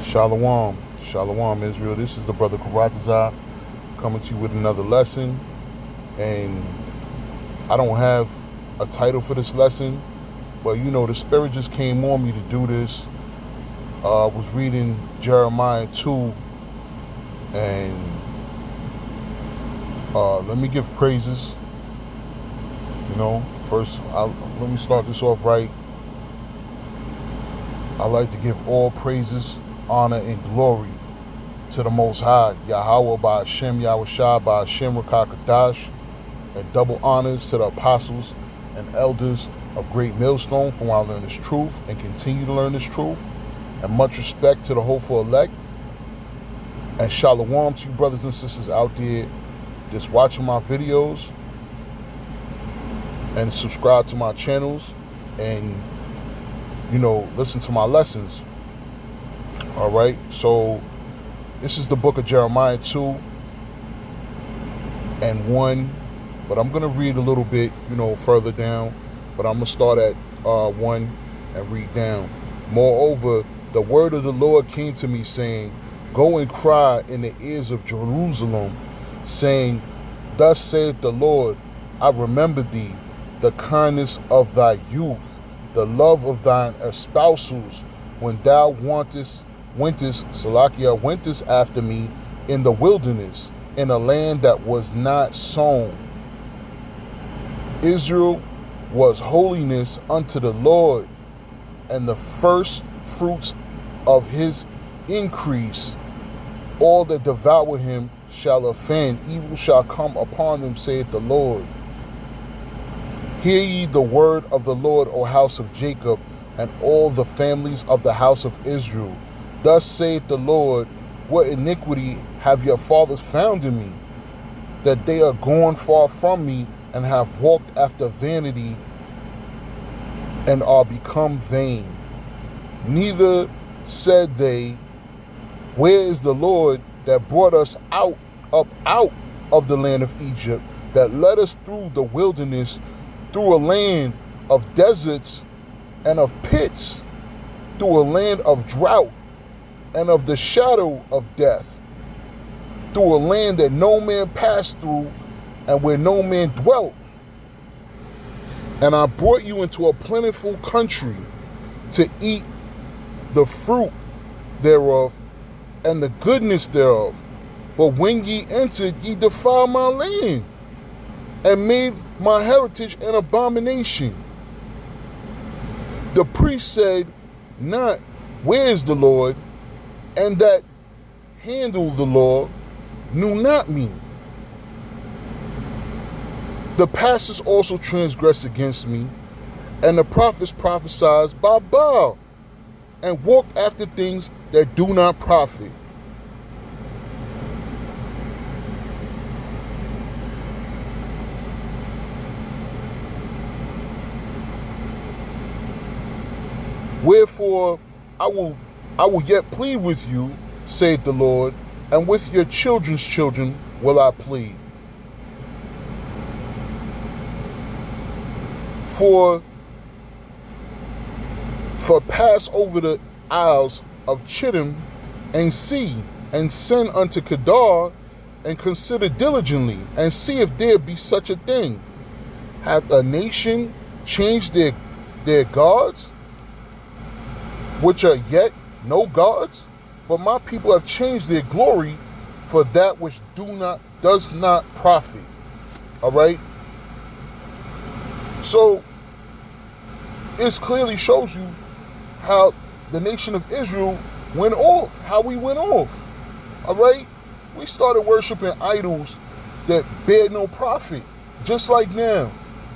Shalom, Shalom Israel. This is the brother Karatazar coming to you with another lesson. And I don't have a title for this lesson, but the Spirit just came on me to do this. I was reading Jeremiah 2, and let me give praises. First, let me start this off right. I like to give all praises, honor, and glory to the Most High, Yahweh by Hashem, Yahushua by Hashem, Rakakadash, and double honors to the apostles and elders of Great Millstone for while I learn this truth and continue to learn this truth, and much respect to the hopeful elect, and shalom to you brothers and sisters out there just watching my videos and subscribe to my channels and listen to my lessons. All right, so this is the book of Jeremiah 2 and 1, but I'm going to read a little bit, further down, but I'm going to start at 1 and read down. Moreover, the word of the Lord came to me, saying, Go and cry in the ears of Jerusalem, saying, Thus saith the Lord, I remember thee, the kindness of thy youth, the love of thine espousals, when thou wentest after me in the wilderness, in a land that was not sown. Israel was holiness unto the Lord, and the first fruits of his increase. All that devour him shall offend, evil shall come upon them, saith the Lord. Hear ye the word of the Lord, O house of Jacob, and all the families of the house of Israel. Thus saith the Lord, What iniquity have your fathers found in me, that they are gone far from me, and have walked after vanity, and are become vain. Neither said they, Where is the Lord that brought us up out of the land of Egypt, that led us through the wilderness, through a land of deserts and of pits, through a land of drought and of the shadow of death, through a land that no man passed through and where no man dwelt. And I brought you into a plentiful country to eat the fruit thereof and the goodness thereof. But when ye entered, ye defiled my land, and made my heritage an abomination. The priest said not, Where is the Lord? And that handled the law knew not me. The pastors also transgressed against me, and the prophets prophesied by Baal, and walked after things that do not profit. Wherefore I will yet plead with you, saith the Lord, and with your children's children will I plead. For pass over the isles of Chittim, and see, and send unto Kedar, and consider diligently, and see if there be such a thing. Hath a nation changed their gods, which are yet no gods? But my people have changed their glory for that which does not profit. All right? So, it clearly shows you how the nation of Israel went off, how we went off. All right? We started worshiping idols that bear no profit. Just like now.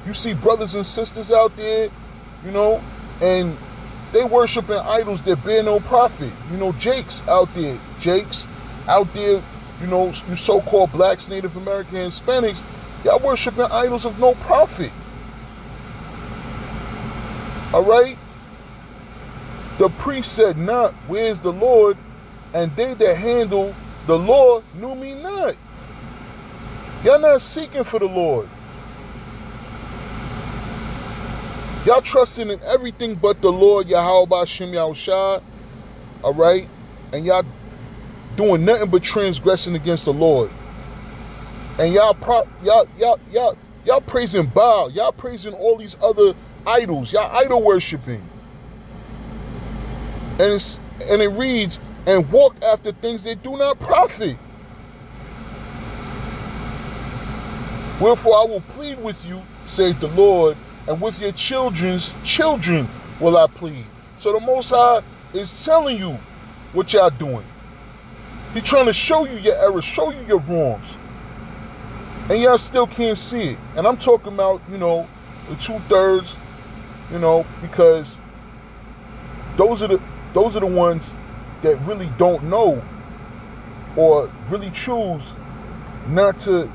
You see brothers and sisters out there, and they worshiping idols that bear no profit. Jakes out there, you so-called blacks, Native Americans, Hispanics, y'all worshiping idols of no profit. All right? The priest said not, Where is the Lord? And they that handle the law knew me not. Y'all not seeking for the Lord. Y'all trusting in everything but the Lord, Yahweh Hashem Yahushua. All right? and y'all doing nothing but transgressing against the Lord. And y'all praising Baal, y'all praising all these other idols, y'all idol worshiping. And it reads, and walked after things that do not profit. Wherefore I will plead with you, saith the Lord, and with your children's children will I plead. So the Most High is telling you what y'all doing. He's trying to show you your errors, show you your wrongs. And y'all still can't see it. And I'm talking about, the 2/3, because those are the ones that really don't know or really choose not to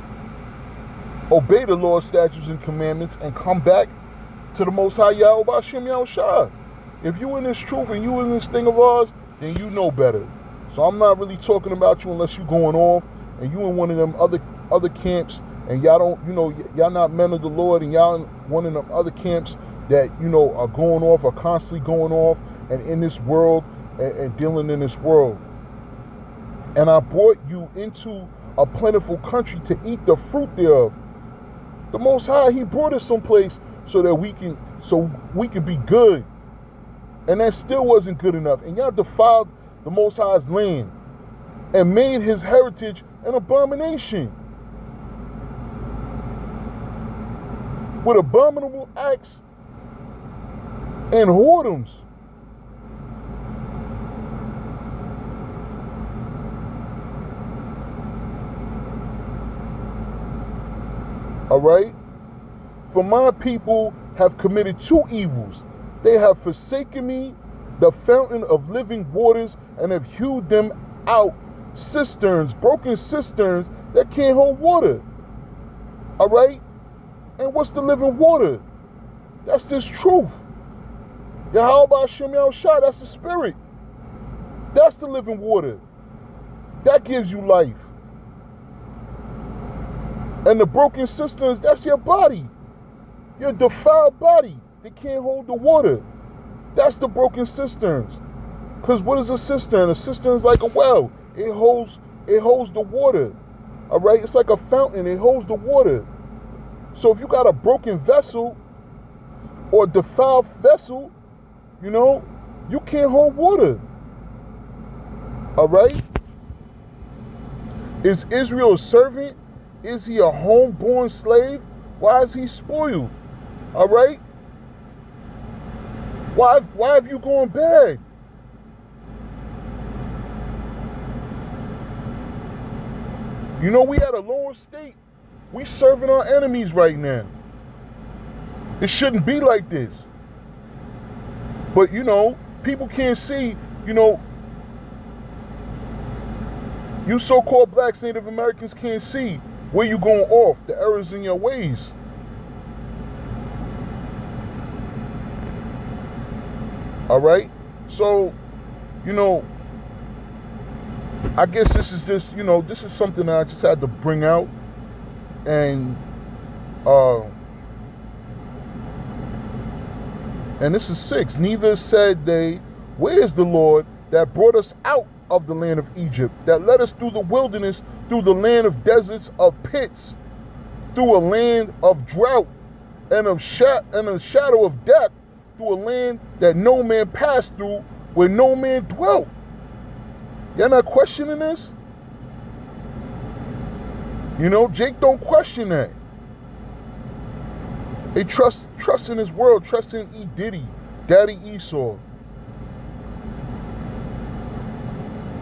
obey the Lord's statutes and commandments and come back to the Most High Yahweh B'Shem Yahushua. If you in this truth and you in this thing of ours, then you know better. So I'm not really talking about you unless you going off and you in one of them other camps and y'all don't, y'all not men of the Lord and y'all in one of them other camps that, are going off, are constantly going off and in this world and dealing in this world. And I brought you into a plentiful country to eat the fruit thereof. The Most High, He brought us someplace so that we can be good. And that still wasn't good enough. And y'all defiled the Most High's land and made His heritage an abomination with abominable acts and whoredoms. All right? For my people have committed two evils. They have forsaken me, the fountain of living waters, and have hewed them out cisterns, broken cisterns that can't hold water. All right? And what's the living water? That's this truth. Yahweh B'Shem Yahushua, that's the spirit. That's the living water. That gives you life. And the broken cisterns, that's your body. Your defiled body that can't hold the water. That's the broken cisterns. Because what is a cistern? A cistern is like a well. It holds the water. All right? It's like a fountain. It holds the water. So if you got a broken vessel or defiled vessel, you can't hold water. All right? Is Israel a servant? Is he a homeborn slave? Why is he spoiled? All right? Why have you gone bad? We at a lower state. We serving our enemies right now. It shouldn't be like this. But, people can't see, you so-called blacks, Native Americans can't see where you going off, the errors in your ways. All right? So, I guess this is just, this is something that I just had to bring out. And this is 6. Neither said they, where is the Lord that brought us out of the land of Egypt, that led us through the wilderness, through the land of deserts, of pits, through a land of drought and a shadow of death, through a land that no man passed through, where no man dwelt. Y'all not questioning this? Jake don't question that. They trust in this world, trust in E. Diddy, Daddy Esau.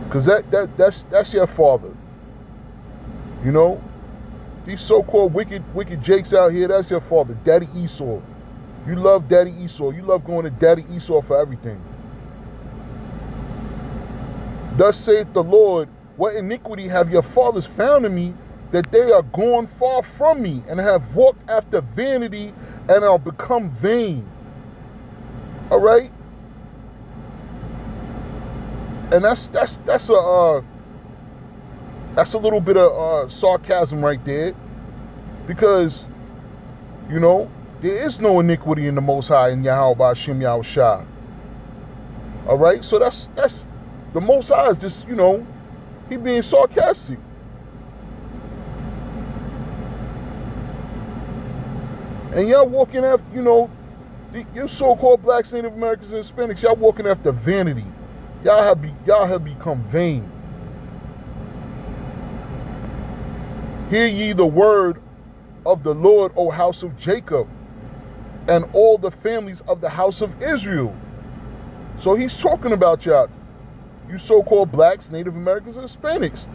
Because that's your father. These so-called wicked Jakes out here, that's your father, Daddy Esau. You love Daddy Esau. You love going to Daddy Esau for everything. Thus saith the Lord, what iniquity have your fathers found in me, that they are gone far from me, and have walked after vanity, and are become vain. All right? And that's a little bit of sarcasm right there, because there is no iniquity in the Most High in Yahweh B'Shem Yahushua. All right, so that's The Most High is just, he being sarcastic. And y'all walking after, you so-called blacks, Native Americans, and Hispanics, y'all walking after vanity. Y'all have become vain. Hear ye the word of the Lord, O house of Jacob, and all the families of the house of Israel. So he's talking about y'all, you so-called blacks, Native Americans, and Hispanics.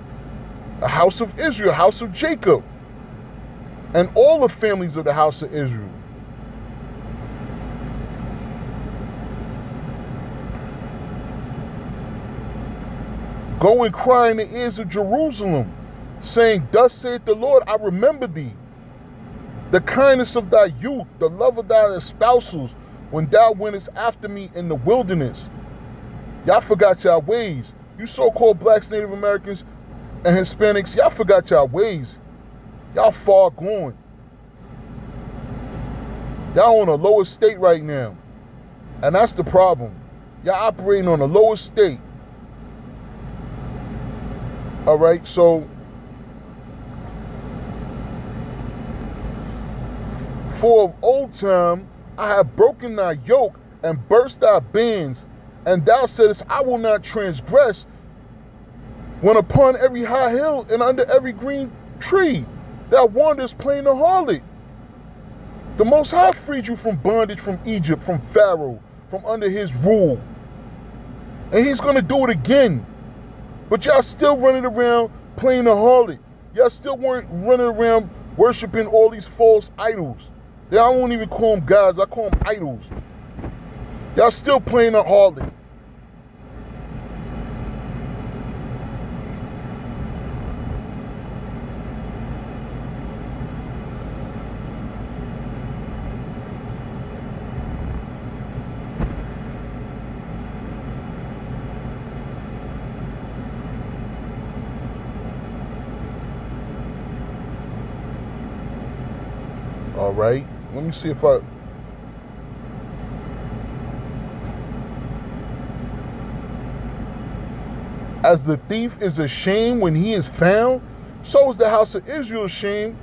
The house of Israel, house of Jacob, and all the families of the house of Israel. Go and cry in the ears of Jerusalem, saying, thus saith the Lord, I remember thee, the kindness of thy youth, the love of thy espousals, when thou wentest after me in the wilderness. Y'all forgot y'all ways. You so-called blacks, Native Americans, and Hispanics, y'all forgot y'all ways. Y'all far gone. Y'all on a lower state right now. And that's the problem. Y'all operating on a lower state. All right, so for of old time I have broken thy yoke and burst thy bands, and thou saidest, I will not transgress, when upon every high hill and under every green tree thou wanderest playing the harlot. The Most High freed you from bondage from Egypt, from Pharaoh, from under his rule. And he's going to do it again. But y'all still running around playing the harlot. Y'all still weren't running around worshiping all these false idols. I won't even call them gods, I call them idols. Y'all still playing the harlot. All right, let me see if I... As the thief is ashamed when he is found, so is the house of Israel ashamed.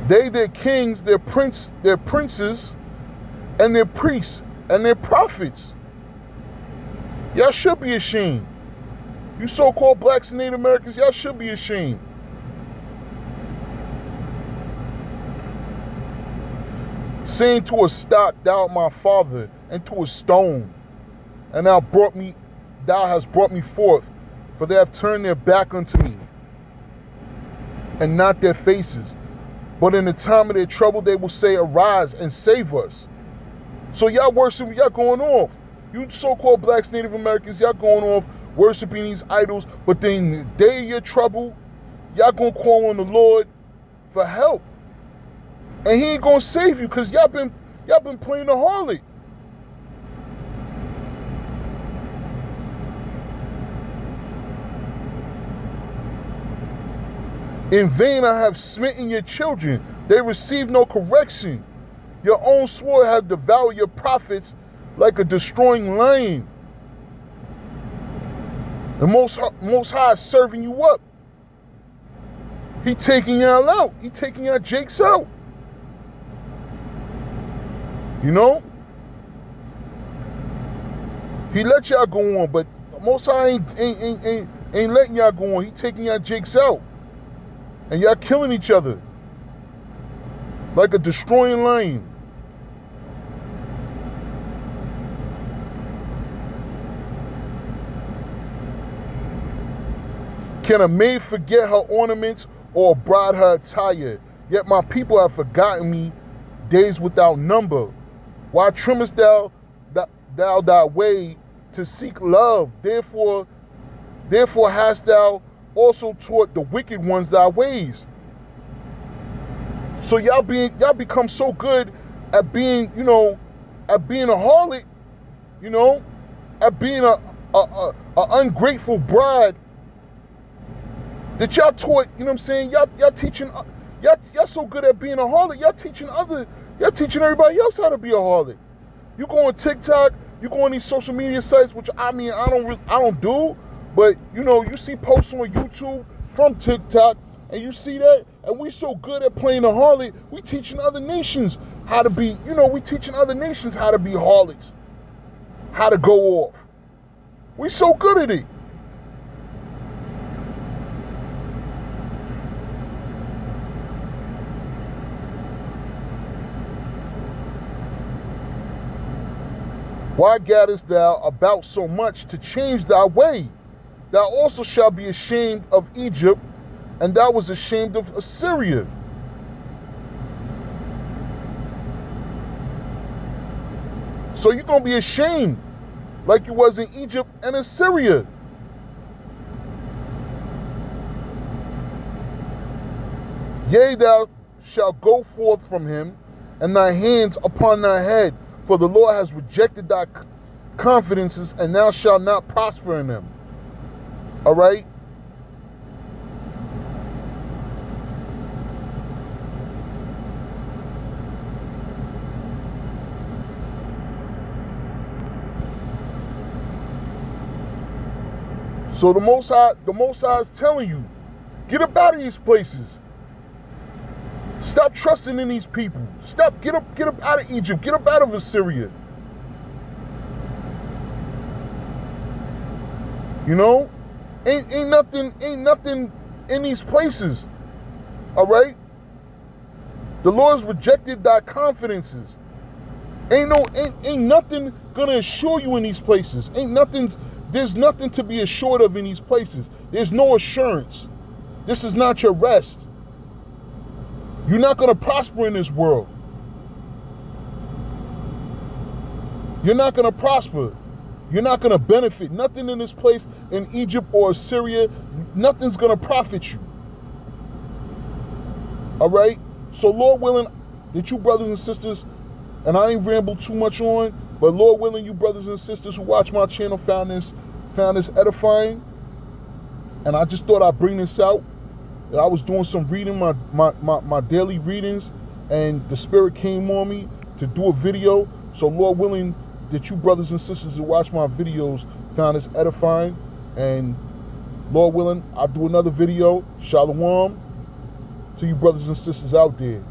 They, their kings, their princes, and their priests, and their prophets. Y'all should be ashamed. You so-called blacks and Native Americans, y'all should be ashamed. Saying to a stock, thou art my father, and to a stone, and thou hast brought me forth, for they have turned their back unto me, and not their faces. But in the time of their trouble they will say, arise and save us. So y'all worship, y'all going off. You so-called blacks, Native Americans, y'all going off worshiping these idols, but then in the day of your trouble, y'all gonna call on the Lord for help. And he ain't gonna save you because y'all been playing the harlot. In vain I have smitten your children. They receive no correction. Your own sword have devoured your prophets like a destroying lion. The Most High is serving you up. He taking y'all out. He taking y'all jakes out. You know? He let y'all go on, but Most High ain't letting y'all go on. He taking y'all jakes out. And y'all killing each other. Like a destroying lion. Can a maid forget her ornaments, or a bride her attire? Yet my people have forgotten me days without number. Why trimmest thou thy way to seek love? Therefore hast thou also taught the wicked ones thy ways. So y'all become so good at being, at being a harlot, at being a ungrateful bride, that y'all taught, y'all teaching, y'all so good at being a harlot, y'all teaching everybody else how to be a harlot. You go on TikTok, You go on these social media sites, which I mean, I don't do, but you know, you see posts on YouTube from TikTok, and you see that, and we so good at playing the harlot, we teaching other nations how to be, you know, we teaching other nations how to be harlots, how to go off. We so good at it. Why gatherest thou about so much to change thy way? Thou also shalt be ashamed of Egypt, and thou was ashamed of Assyria. So you're going to be ashamed like you was in Egypt and Assyria. Yea, thou shalt go forth from him, and thy hands upon thy head, for the Lord has rejected thy confidences, and thou shalt not prosper in them. All right? So the Most High is telling you, get up out of these places. Stop trusting in these people. Get up out of Egypt. Get up out of Assyria. You know, ain't nothing in these places. All right. The Lord has rejected thy confidences. Ain't nothing gonna assure you in these places. There's nothing to be assured of in these places. There's no assurance. This is not your rest. You're not going to prosper in this world. You're not going to prosper. You're not going to benefit. Nothing in this place, in Egypt or Assyria, nothing's going to profit you. All right? So Lord willing, that you brothers and sisters, and I ain't rambled too much on, but Lord willing, you brothers and sisters who watch my channel found this edifying. And I just thought I'd bring this out. I was doing some reading, my daily readings, and the Spirit came on me to do a video. So Lord willing, that you brothers and sisters who watch my videos found this edifying. And Lord willing, I'll do another video. Shalom to you brothers and sisters out there.